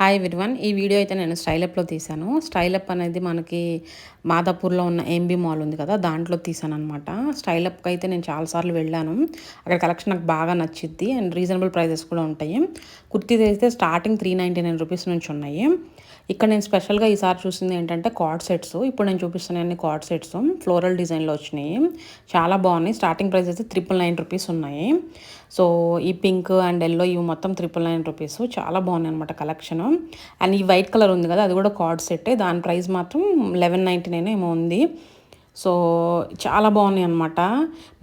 Hi everyone. ఈ video అయితే నేను స్టైలప్లో తీశాను. స్టైలప్ అనేది మనకి మాదాపూర్లో ఉన్న ఎంబీ మాల్ ఉంది కదా, దాంట్లో తీశాననమాట. స్టైలప్కి అయితే నేను చాలాసార్లు వెళ్ళాను. అక్కడ కలెక్షన్ నాకు బాగా నచ్చిద్ది అండ్ రీజనబుల్ ప్రైజెస్ కూడా ఉంటాయి. కుర్తీస్ అయితే స్టార్టింగ్ 399 రూపీస్ నుంచి ఉన్నాయి. ఇక్కడ నేను స్పెషల్గా ఈసారి చూసింది ఏంటంటే కార్డ్ సెట్స్. ఇప్పుడు నేను చూపిస్తున్న అన్ని కార్డ్ సెట్స్ ఫ్లోరల్ డిజైన్లో వచ్చినాయి. చాలా బాగున్నాయి. స్టార్టింగ్ ప్రైస్ అయితే 999 రూపీస్ ఉన్నాయి. సో ఈ పింక్ అండ్ ఎల్లో ఇవి మొత్తం 999 రూపీస్. చాలా బాగున్నాయి అనమాట కలెక్షన్. అండ్ ఈ వైట్ కలర్ ఉంది కదా, అది కూడా కార్డ్ సెట్టే. దాని ప్రైస్ మాత్రం 1199 ఏమో ఉంది. సో చాలా బాగున్నాయి అనమాట.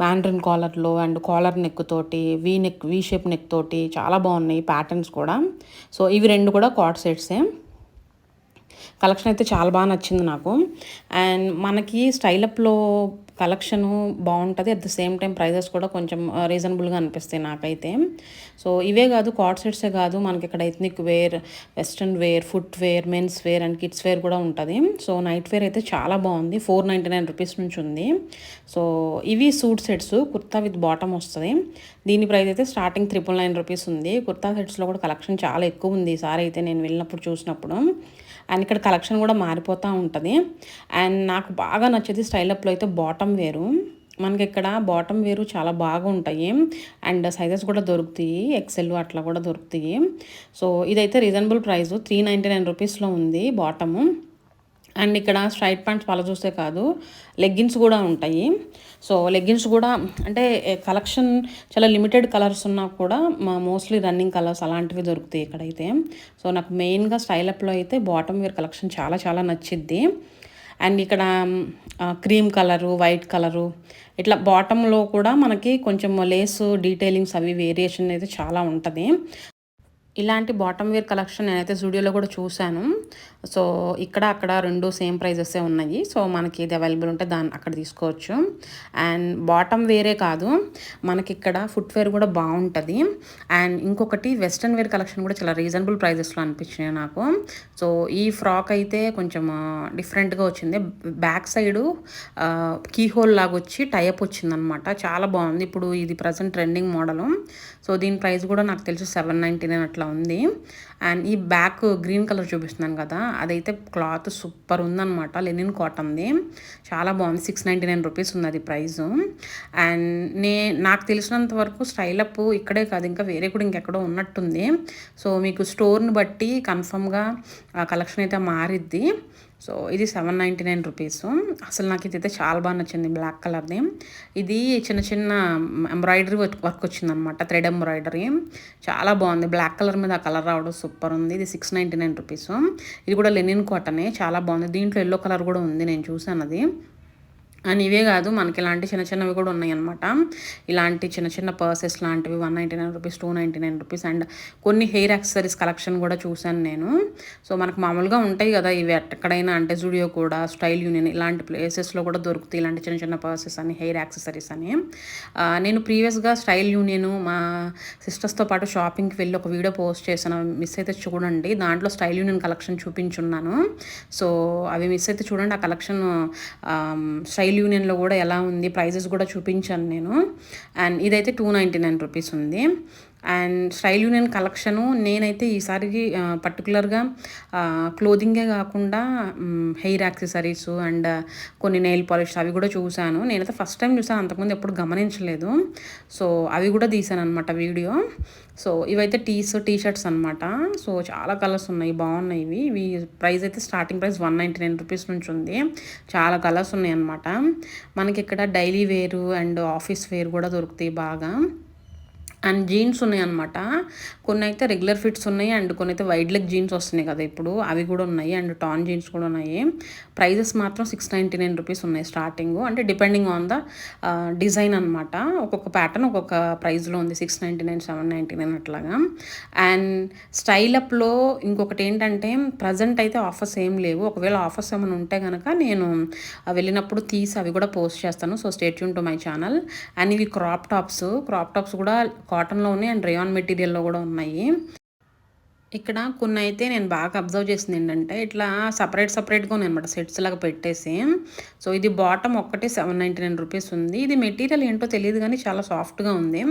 మ్యాండ్రిన్ కాలర్లో అండ్ కాలర్ నెక్ తోటి వీ షేప్ నెక్ తోటి చాలా బాగున్నాయి ప్యాటర్న్స్ కూడా. సో ఇవి రెండు కూడా కార్డ్ సెట్సే. కలెక్షన్ అయితే చాలా బాగా నచ్చింది నాకు. అండ్ మనకి స్టైలప్లో కలెక్షను బాగుంటుంది. At the same time prices కూడా కొంచెం రీజనబుల్గా అనిపిస్తాయి నాకైతే. సో ఇవే కాదు, కార్డ్ సెట్సే కాదు, మనకి ఇక్కడ ethnic wear, western wear, footwear, men's wear and kids wear కూడా ఉంటుంది. సో నైట్ వేర్ అయితే చాలా బాగుంది. 499 రూపీస్ నుంచి ఉంది. సో ఇవి suit sets, kurta with bottom వస్తుంది. దీని ప్రైస్ అయితే స్టార్టింగ్ 999 రూపీస్ ఉంది. కుర్తా సెట్స్లో కూడా కలెక్షన్ చాలా ఎక్కువ ఉంది ఈసారి అయితే నేను వెళ్ళినప్పుడు చూసినప్పుడు. అండ్ ఇక్కడ కలెక్షన్ కూడా మారిపోతూ ఉంటుంది. అండ్ నాకు బాగా నచ్చేది స్టైలప్లో అయితే బాటమ్ వేరు. మనకి ఇక్కడ బాటమ్ వేరు చాలా బాగా ఉంటాయి అండ్ సైజెస్ కూడా దొరుకుతాయి, ఎక్సెల్ అట్లా కూడా దొరుకుతాయి. సో ఇదైతే రీజనబుల్ ప్రైస్ 399 రూపీస్లో ఉంది బాటము. అండ్ ఇక్కడ స్ట్రైట్ ప్యాంట్స్ పల చూస్తే కాదు, లెగ్గిన్స్ కూడా ఉంటాయి. సో లెగ్గిన్స్ కూడా అంటే కలెక్షన్ చాలా లిమిటెడ్ కలర్స్ ఉన్నా కూడా మోస్ట్లీ రన్నింగ్ కలర్స్ అలాంటివి దొరుకుతాయి ఇక్కడైతే. సో నాకు మెయిన్గా స్టైలప్లో అయితే బాటమ్ వేర్ కలెక్షన్ చాలా చాలా నచ్చిద్ది. అండ్ ఇక్కడ క్రీమ్ కలరు, వైట్ కలరు, ఇట్లా బాటంలో కూడా మనకి కొంచెం లేస్ డీటెయిలింగ్స్ అవి వేరియేషన్ అయితే చాలా ఉంటుంది. ఇలాంటి బాటమ్ వేర్ కలెక్షన్ నేనైతే జూడియోలో కూడా చూశాను. సో ఇక్కడ అక్కడ రెండు సేమ్ ప్రైజెసే ఉన్నాయి. సో మనకి ఇది అవైలబుల్ ఉంటే దాన్ని అక్కడ తీసుకోవచ్చు. అండ్ బాటమ్ వేరే కాదు, మనకి ఇక్కడ ఫుట్వేర్ కూడా బాగుంటుంది. అండ్ ఇంకొకటి వెస్ట్రన్ వేర్ కలెక్షన్ కూడా చాలా రీజనబుల్ ప్రైజెస్లో అనిపించినాయి నాకు. సో ఈ ఫ్రాక్ అయితే కొంచెం డిఫరెంట్గా వచ్చింది. బ్యాక్ సైడు కీ హోల్ లాగా వచ్చి టైప్ వచ్చిందనమాట. చాలా బాగుంది. ఇప్పుడు ఇది ప్రజెంట్ ట్రెండింగ్ మోడలు. సో దీని ప్రైస్ కూడా నాకు తెలిసి 799 అట్లా ఉంది. అండ్ ఈ బ్యాక్ గ్రీన్ కలర్ చూపిస్తున్నాను కదా, అదైతే క్లాత్ సూపర్ ఉందన్నమాట. లెనిన్ కాటన్ది, చాలా బాగుంది. 699 రూపీస్ ఉంది అది ప్రైజు. అండ్ నాకు తెలిసినంత వరకు స్టైలప్ ఇక్కడే కాదు, ఇంకా వేరే కూడా ఇంకెక్కడో ఉన్నట్టుంది. సో మీకు స్టోర్ని బట్టి కన్ఫర్మ్గా కలెక్షన్ అయితే మారిద్ది. సో ఇది 799 రూపీస్. అసలు నాకు ఇదైతే చాలా బాగా నచ్చింది, బ్లాక్ కలర్ది. ఇది చిన్న చిన్న ఎంబ్రాయిడరీ వర్క్ వచ్చిందనమాట, థ్రెడ్ ఎంబ్రాయిడరీ. చాలా బాగుంది. బ్లాక్ కలర్ మీద ఆ కలర్ రావడం సూపర్ ఉంది. ఇది 699 రూపీస్. ఇది కూడా లెనిన్ కాటనే, చాలా బాగుంది. దీంట్లో ఎల్లో కలర్ కూడా ఉంది, నేను చూసాను అది. అండ్ ఇవే కాదు, మనకి ఇలాంటి చిన్న చిన్నవి కూడా ఉన్నాయి అనమాట. ఇలాంటి చిన్న చిన్న పర్సెస్ లాంటివి 199 రూపీస్, 299 రూపీస్. అండ్ కొన్ని హెయిర్ యాక్సెసరీస్ కలెక్షన్ కూడా చూశాను నేను. సో మనకు మామూలుగా ఉంటాయి కదా ఇవి ఎక్కడైనా, అంటే జూడియో కూడా, స్టైల్ యూనియన్ ఇలాంటి ప్లేసెస్లో కూడా దొరుకుతాయి ఇలాంటి చిన్న చిన్న పర్సెస్ అని, హెయిర్ యాక్సెసరీస్ అని. నేను ప్రీవియస్గా స్టైల్ యూనియన్ మా సిస్టర్స్తో పాటు షాపింగ్కి వెళ్ళి ఒక వీడియో పోస్ట్ చేశాను, మిస్ అయితే చూడండి. దాంట్లో స్టైల్ యూనియన్ కలెక్షన్ చూపించున్నాను. సో అవి మిస్ అయితే చూడండి. ఆ కలెక్షన్ స్టైల్ యూనియన్లో కూడా ఎలా ఉంది, ప్రైజెస్ కూడా చూపించాను నేను. అండ్ ఇదైతే 299 రూపీస్ ఉంది. అండ్ స్టైల్ యూనియన్ కలెక్షను నేనైతే ఈసారికి పర్టికులర్గా క్లోదింగే కాకుండా హెయిర్ యాక్సెసరీస్ అండ్ కొన్ని నెయిల్ పాలిష్ అవి కూడా చూశాను. నేనైతే ఫస్ట్ టైం చూసాను, అంతకుముందు ఎప్పుడు గమనించలేదు. సో అవి కూడా తీసాను అనమాట వీడియో. సో ఇవైతే టీ షర్ట్స్ అనమాట. సో చాలా కలర్స్ ఉన్నాయి, బాగున్నాయి ఇవి. ఇవి ప్రైస్ అయితే స్టార్టింగ్ ప్రైస్ 199 రూపీస్ నుంచి ఉంది. చాలా కలర్స్ ఉన్నాయి అనమాట. మనకి ఇక్కడ డైలీ వేరు అండ్ ఆఫీస్ వేర్ కూడా దొరుకుతాయి బాగా. అండ్ జీన్స్ ఉన్నాయన్నమాట. కొన్ని అయితే రెగ్యులర్ ఫిట్స్ ఉన్నాయి అండ్ కొన్ని అయితే వైడ్ లెగ్ జీన్స్ వస్తున్నాయి కదా ఇప్పుడు, అవి కూడా ఉన్నాయి. అండ్ టాన్ జీన్స్ కూడా ఉన్నాయి. ప్రైజెస్ మాత్రం 699 రూపీస్ ఉన్నాయి స్టార్టింగ్. అంటే డిపెండింగ్ ఆన్ ద డిజైన్ అనమాట. ఒక్కొక్క ప్యాటర్న్ ఒక్కొక్క ప్రైస్లో ఉంది, 699, 799 అట్లాగా. అండ్ స్టైలప్లో ఇంకొకటి ఏంటంటే ప్రజెంట్ అయితే ఆఫర్స్ ఏం లేవు. ఒకవేళ ఆఫర్స్ ఏమైనా ఉంటే కనుక నేను వెళ్ళినప్పుడు తీసి అవి కూడా పోస్ట్ చేస్తాను. So stay tune to my channel. And ఇవి క్రాప్ టాప్స్ కూడా కాటన్లో ఉన్నాయి అండ్ రేయాన్ మెటీరియల్లో కూడా ఉన్నాయి. ఇక్కడ కొన్నయితే నేను బాగా అబ్జర్వ్ చేసింది ఏంటంటే, ఇట్లా సెపరేట్‌గా ఉన్నాయన్నమాట సెట్స్ లాగా పెట్టేసి. సో, ఇది బాటమ్ ఒక్కటే రూ. 799 ఉంది. ఇది మెటీరియల్ ఏంటో తెలీదు గానీ చాలా సాఫ్ట్‌గా ఉంది.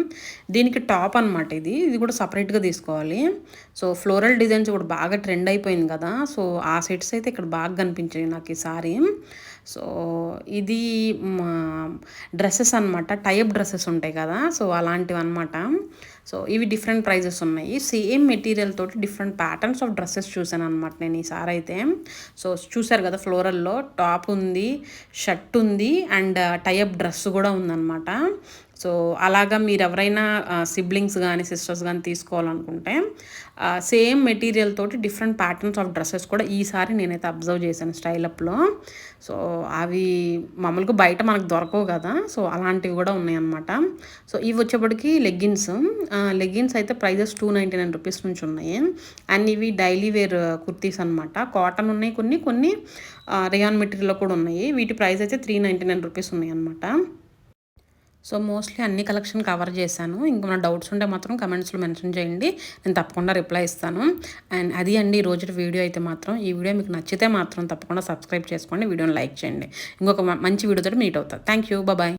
దీనికి టాప్ అనమాట ఇది. ఇది కూడా సెపరేట్‌గా తీసుకోవాలి. సో, ఫ్లోరల్ డిజైన్స్ ఇప్పుడు బాగా ట్రెండ్ అయిపోయింది కదా! సో, ఆ సెట్స్ అయితే ఇక్కడ బాగా కనిపించాయి నాకు ఈసారి. సో, ఇది మా డ్రెసెస్ అనమాట. టై అప్ డ్రెసెస్ ఉంటాయి కదా! సో, అలాంటివన్నమాట. సో, ఇవి డిఫరెంట్ ప్రైజెస్ ఉన్నాయి. సేమ్ మెటీరియల్ తోటి డిఫరెంట్ ప్యాటర్న్స్ ఆఫ్ డ్రెసెస్ చూసాననమాట నేను ఈసారైతే. సో, చూసారు కదా ఫ్లోరల్‌లో టాప్ ఉంది, షర్ట్ ఉంది అండ్ టై అప్ డ్రెస్ కూడా ఉందనమాట. సో, అలాగా మీరెవరైనా సిబ్లింగ్స్ గానీ, సిస్టర్స్ గానీ తీసుకోవాలనుకుంటే సేమ్ మెటీరియల్ తోటి డిఫరెంట్ ప్యాటర్న్స్ ఆఫ్ డ్రెసెస్ కూడా ఈసారి నేనైతే అబ్జర్వ్ చేశాను స్టైల్ అప్‌లో. సో, అవి మామూలుగా బయట మనకు దొరకవు కదా! సో, అలాంటివి కూడా ఉన్నాయన్నమాట. సో, ఇవి వచ్చేప్పటికి లెగ్గిన్స్. లెగ్గిన్స్ అయితే ప్రైజెస్ రూ. 299 నుంచి ఉన్నాయి. అండ్ ఇవి డైలీ వేర్ కుర్తీస్ అనమాట. కాటన్ ఉన్నాయి కొన్ని రేయాన్ మెటీరియల్‌లో కూడా ఉన్నాయి. వీటి ప్రైస్ అయితే రూ. 399 ఉన్నాయన్నమాట. సో, మోస్ట్‌లీ అన్ని కలెక్షన్ కవర్ చేశాను. ఇంకేమైనా డౌట్స్ ఉంటే మాత్రం కమెంట్స్‌లో మెన్షన్ చేయండి. నేను తప్పకుండా రిప్లై ఇస్తాను. అండ్ అది అండి ఈ రోజుటి వీడియో అయితే మాత్రం. ఈ వీడియో మీకు నచ్చితే మాత్రం తప్పకుండా సబ్స్క్రైబ్ చేసుకోండి. వీడియోని లైక్ చేయండి. ఇంకొక మంచి వీడియోతో మీట్ అవుతా. Thank you. బాయ్.